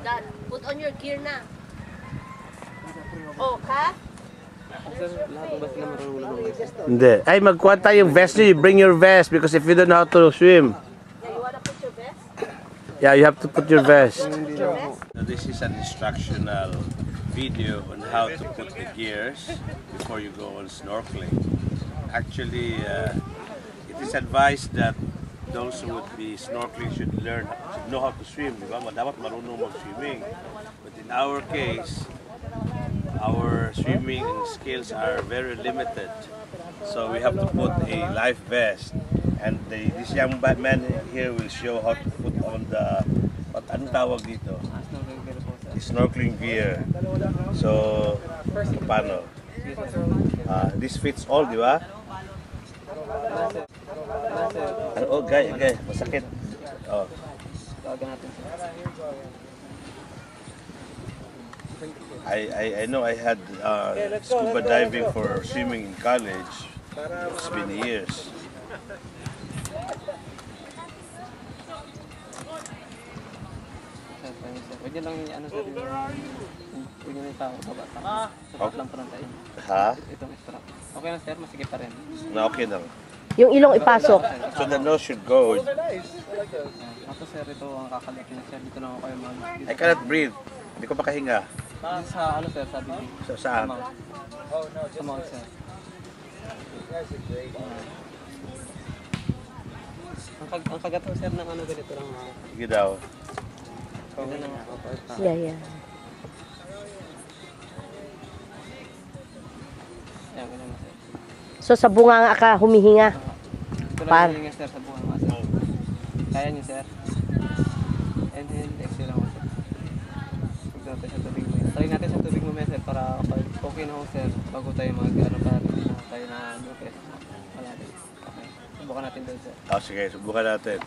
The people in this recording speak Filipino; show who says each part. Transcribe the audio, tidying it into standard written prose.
Speaker 1: Dad, put on your gear na. Oh, ka?
Speaker 2: Hindi. Ay, magkuha tayong vest niyo. Bring your vest because if you don't know how to swim.
Speaker 1: Yeah, you wanna put your vest?
Speaker 2: Yeah, you have to put your vest.
Speaker 3: This is an instructional video on how to put the gears before you go on snorkeling. Actually, it is advised that those who would be snorkeling should know how to swim. Diba? Dapat marunong mag-swimming. But in our case, our swimming skills are very limited. So we have to put a life vest. And this young man here will show how to put on the, anong tawag dito? Snorkeling gear. So, paano? This fits all, di ba? Oh, gay, masakit. Oh. I know I had scuba diving for swimming in college. It's been years.
Speaker 4: Pwede lang yung ano sa dito. Pwede lang yung tao, baba. Sapat lang pa lang tayo.
Speaker 3: Ha?
Speaker 4: Itong extra. Okay lang sir, masigit pa rin.
Speaker 3: Na okay lang.
Speaker 1: Yung ilong ipasok.
Speaker 3: So the nose should go.
Speaker 4: Ako sir, ito ang kakalitin sir. Dito lang ako kayo mag...
Speaker 3: I cannot breathe. Hindi ko makahinga.
Speaker 4: Dito sa ano sir, sa bibig.
Speaker 3: So, saan?
Speaker 4: Sa mouth sir. Ang kagat ko sir ng ano ganito lang.
Speaker 3: Sige daw.
Speaker 4: Pwede lang ako.
Speaker 1: Yeah.
Speaker 4: Yan, ganyan na sir.
Speaker 1: So sa bunga nga ka humihinga.
Speaker 4: Ito
Speaker 1: Par.
Speaker 4: lang yung sir sa buwan mga sir. Kaya niyo sir. And then exhale lang ako sir. Pag natin sa tubig mo. Try natin sa tubig mo sir para pag okay na ako sir. Bago tayo mag ano para hindi na tayo na lupes. Wala din. Okay. Subukan natin doon sir.
Speaker 3: Oh, sige, subukan natin.